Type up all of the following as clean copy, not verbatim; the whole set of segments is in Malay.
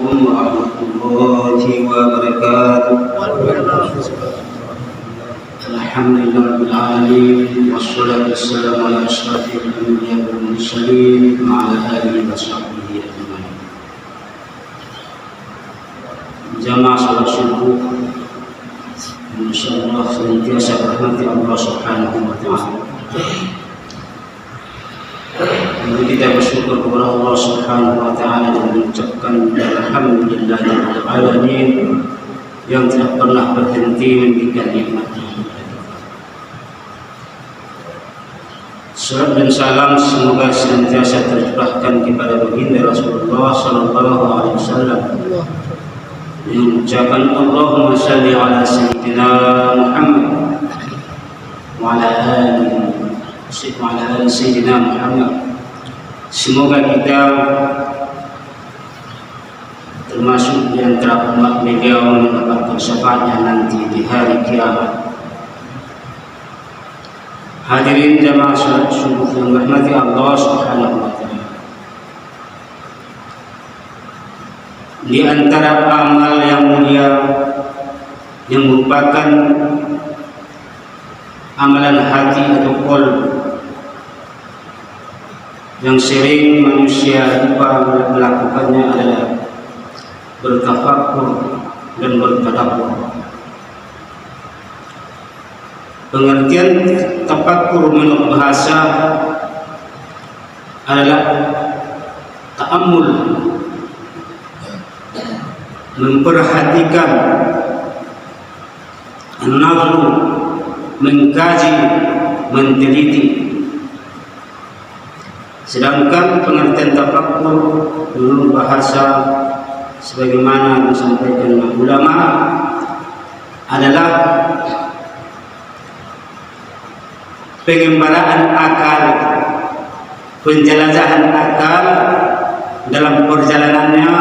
عليكم ورحمة الله وبركاته. الحمد لله رب العالمين والصلاة والسلام على أشرف الأنبياء والمرسلين وعلى آله وصحبه أجمعين. Jamaah salat subuh, insyaallah senantiasa berhati Allah Subhanahu wa taala. Mari kita bersyukur kepada Allah Subhanahu wa taala dan mengucapkan alhamdulillahirabbil alamin yang tidak pernah berhenti memberikan nikmat-Nya. Salam dan salam semoga senantiasa tercurahkan kepada baginda Rasulullah sallallahu alaihi wasallam. Mengucapkan Allahumma salli ala sayyidina Muhammad wa ala ali sayyidina Muhammad. Semoga kita termasuk di antara umat beliau mendapatkan syafaatnya nanti di hari kiamat. Hadirin jamaah salat subuh yang dirahmati Allah Subhanahu wa taala. Di antara amal yang mulia yang merupakan amalan hati atau qalb yang sering manusia lupa melakukannya adalah bertafakkur dan bertadabbur. Pengertian tafakkur menurut bahasa adalah ta'ammul, memperhatikan, an-nazru, mengkaji, meneliti. Sedangkan pengertian tafakkur menurut bahasa sebagaimana disampaikan oleh ulama adalah pengembaraan akal, penjelajahan akal dalam perjalanannya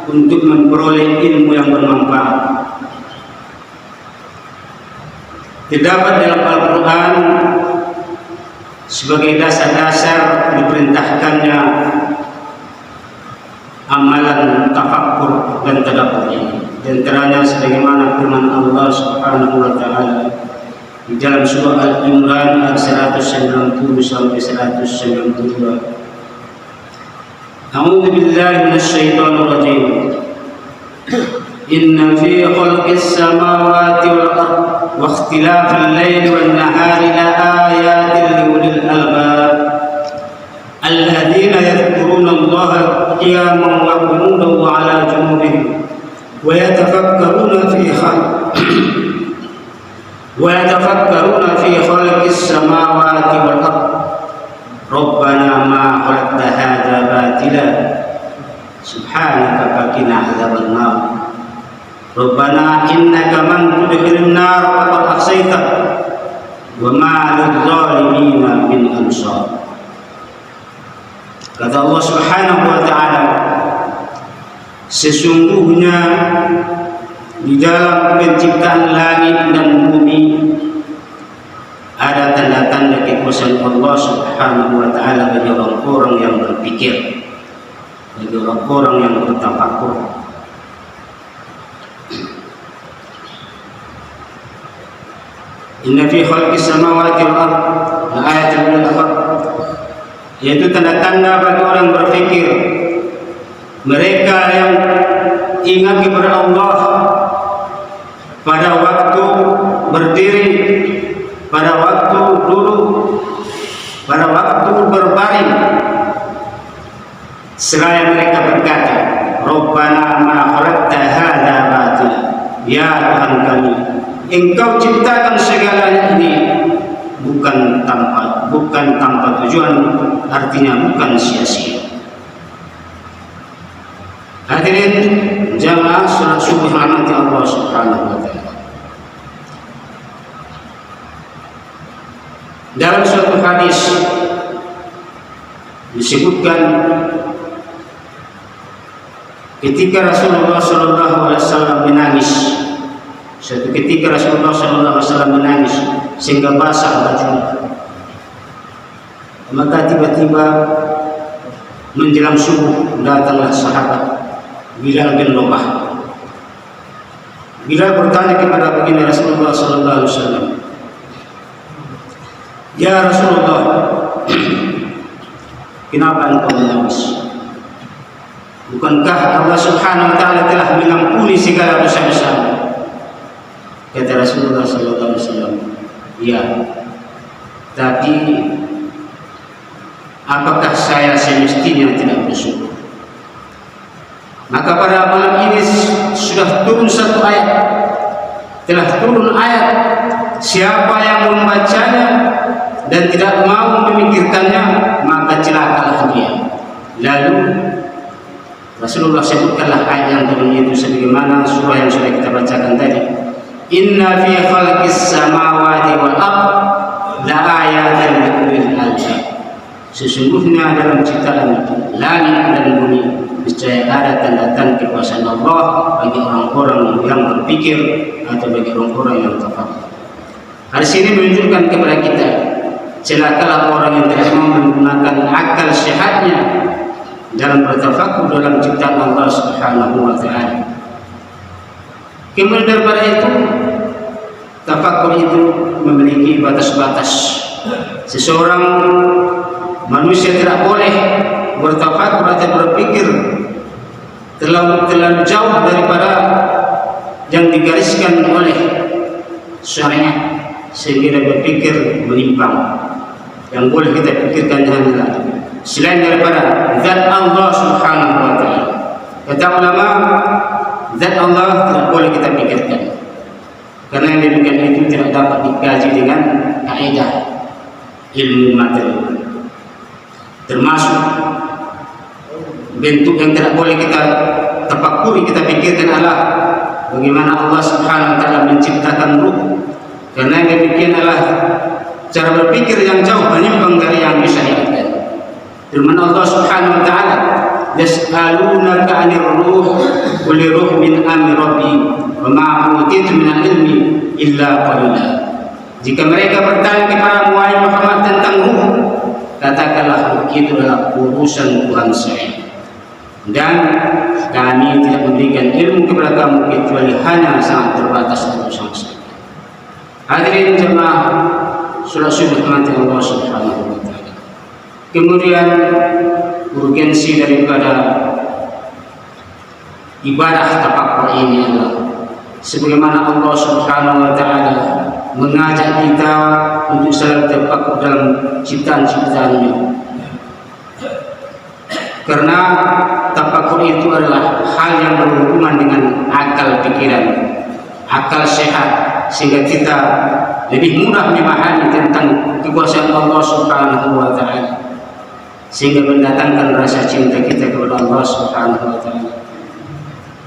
untuk memperoleh ilmu yang bermanfaat. Terdapat dalam Al-Quran sebagai dasar-dasar diperintahkannya amalan tafakkur dan tadabbur ini. Di antaranya sebagaimana firman Allah Subhanahu wa taala di dalam surah Al-Imran ayat 190 sampai 192. A'udzu billahi minasyaitonir rajim. Inna fi khalqis samawati wal ardi wa ikhtilafil laili wan nahari la ayatin liulil albab alladzina yadhkuruna Allaha qiyaman wa qu'udan wa 'ala junubihim wa yatafakkaruna fi khalqis samawati wal ardi Rabbana ma khalaqta hadza batila subhanaka faqina adzaban nar Rabbana innaka man tudkhilin nar faqad akhsayta wa ma lidh-dhalimina min ansar. Kata Allah Subhanahu wa taala, sesungguhnya di dalam penciptaan langit dan bumi ada tanda-tanda kekuasaan Allah Subhanahu wa taala bagi orang-orang yang berpikir, bagi orang-orang yang bertafakkur. Inna fi khalqis samawati wal ardi ayatin lil albab, yaitu tanda-tanda bagi orang berpikir, mereka yang ingat kepada Allah pada waktu berdiri, pada waktu duduk, pada waktu berbaring, seraya mereka berkata, Rabbana ma khalaqta hadza batila, ya Tuhan kami, Engkau ciptakan segalanya ini bukan tanpa tujuan, artinya bukan sia-sia. Hadirin jamaah salat subuh rahmati Allah Subhanahu wa taala. Dalam suatu hadis disebutkan ketika Rasulullah SAW menangis, suatu ketika Rasulullah SAW menangis sehingga basah bajunya, maka tiba-tiba menjelang subuh datanglah sahabat Bilal bin Rabah. Bilal bertanya kepada baginda Rasulullah sallallahu alaihi wasallam, "Ya Rasulullah, kenapa engkau menangis? Bukankah Allah Subhanahu wa taala telah mengampuni segala dosa-dosa?" Kata Rasulullah sallallahu alaihi wasallam, "Ya, tapi apakah saya semestinya tidak bersyukur?" Maka pada malam ini sudah turun satu ayat, telah turun ayat, siapa yang membacanya dan tidak mau memikirkannya maka celakalah dia. Lalu Rasulullah sebutkanlah ayat yang turun itu sebagaimana surah yang sudah kita bacakan tadi. Inna fi khalqis samawati wal ardh la ayatin liulil albab. Sesungguhnya dalam ciptaan langit dan bumi niscaya ada tanda-tanda kekuasaan Allah bagi orang-orang yang berpikir atau bagi orang-orang yang tafakkur. Hadis ini menunjukkan kepada kita, celakalah orang yang tidak mau menggunakan akal sehatnya dalam bertafakkur dalam ciptaan Allah Subhanahu wa taala. Kemudian daripada itu, tafakkur itu memiliki batas-batas. Seseorang manusia tidak boleh bertafakkur atau berpikir terlalu jauh daripada yang digariskan oleh syariat sehingga dia berpikir menyimpang. Yang boleh kita pikirkan hanyalah selain daripada zat Allah Subhanahu wa taala. Kata ulama, zat Allah tidak boleh kita pikirkan, karena yang demikian itu tidak dapat dikaji dengan kaidah ilmu materi. Termasuk bentuk yang tidak boleh kita tafakuri, kita pikirkan adalah bagaimana Allah Subhanahu wa taala menciptakan ruh, karena yang demikian adalah cara berpikir yang jauh menyimpang dari yang disyariatkan. Firman Allah Subhanahu wa taala, yas'alunaka 'anir ruh qul ruh min amri rabbi wa ma utitu min ilmi illa qalila. Jika mereka bertanya kepada Muhammad tentang ruh, katakanlah itu adalah urusan Tuhan saya, dan kami tidak memberikan ilmu kepada kamu kecuali hanya sangat terbatas atau sangat sedikit. Hadirin jemaah salat subuh mati Allah Subhanahu wa taala. Kemudian urgensi daripada ibadah tafakkur ini adalah sebagaimana Allah Subhanahu wa taala mengajak kita untuk selalu tafakkur dalam ciptaan-ciptaannya. Karena tafakkur itu adalah hal yang berhubungan dengan akal pikiran, akal sehat, sehingga kita lebih mudah memahami tentang kekuasaan Allah Subhanahu wa taala, sehingga mendatangkan rasa cinta kita kepada Allah Subhanahu wa taala.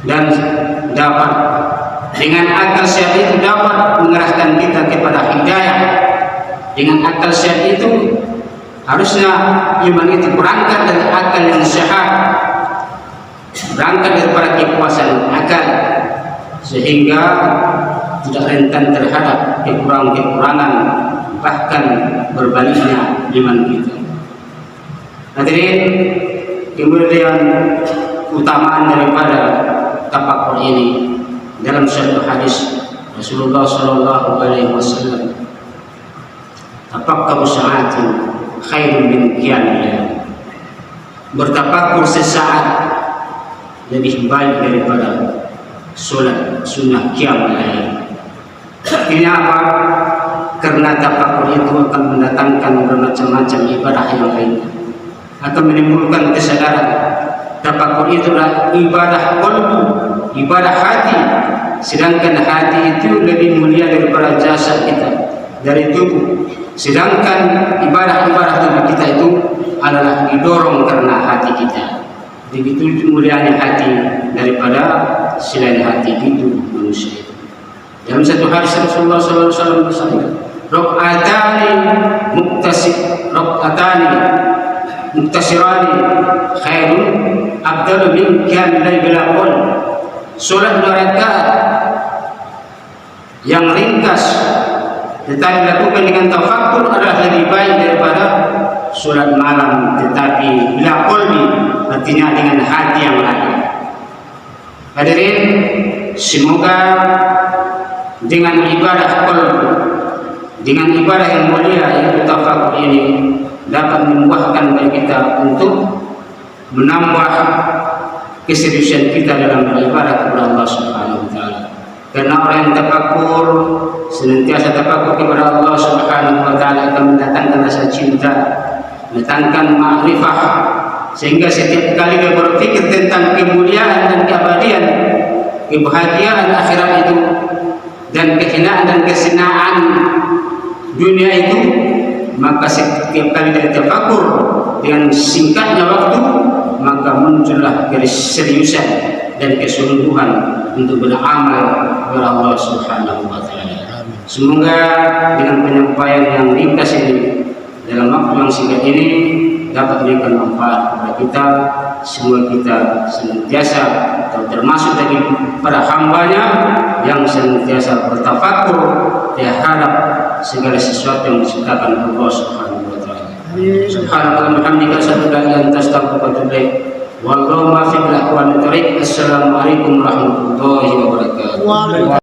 Dan dapat dengan akal sehat itu dapat mengarahkan kita kepada hidayah. Dengan akal sehat itu harusnya iman itu berangkat dari akal yang sehat, berangkat daripada kekuasaan akal, sehingga tidak rentan terhadap kekurangan-kekurangan, bahkan berbaliknya iman kita. Hadirin, kemudian keutamaan daripada tafakkur ini dalam satu hadis Rasulullah sallallahu alaihi wasallam, tafakkur sa'atin khairun min qiyamil lail. Bertafakkur sesaat lebih baik daripada salat sunnah qiyamul lail. Artinya apa? Karena tafakkur itu akan mendatangkan bermacam-macam ibadah yang lain, akan menimbulkan kesadaran. Tafakkur itu adalah ibadah qalbu, ibadah hati. Sedangkan hati itu lebih mulia daripada jasad kita, dari tubuh. Sedangkan ibadah-ibadah tubuh kita itu adalah didorong karena hati kita. Begitu mulianya hati daripada selain hati itu manusia itu. Dalam satu hadis Rasulullah SAW bersabda, "Rakaatani muktasirani khairun afdalu min qiyamil lail bila qaul." Salat 2 rakaat yang ringkas tetapi dilakukan dengan tafakkur adalah lebih baik daripada salat malam tetapi bila qalbi, artinya dengan hati yang lain. Hadirin, semoga dengan ibadah qalbu, dengan ibadah yang mulia yaitu tafakur ini dapat membuahkan bagi kita untuk menambah keseriusan kita dalam beribadah kepada Allah Subhanahu wa taala. Karena orang yang tafakur, senantiasa tafakur kepada Allah Subhanahu wa taala akan mendatangkan rasa cinta, mendatangkan ma'rifah, sehingga setiap kali dia berpikir tentang kemuliaan dan keabadian, kebahagiaan akhirat itu, dan kehinaan dan kesenaan dunia itu, maka setiap kali dia tafakur dengan singkatnya waktu, maka muncullah keseriusan dan kesungguhan untuk beramal kepada Allah Subhanahu wa taala. Semoga dengan penyampaian yang ringkas ini dalam waktu yang singkat ini dapat memberikan manfaat kepada kita. Semua kita senantiasa atau termasuk dari para hambanya yang senantiasa bertafakur terhadap segala sesuatu yang diciptakan Allah Subhanahu wa taala. Subhanallah walhamdulillah, asyhadu an la ilaha illa anta, astaghfiruka wa atubu ilaik. Wallahu muwaffiq ila aqwamit thoriq. Assalamualaikum warahmatullahi wabarakatuh.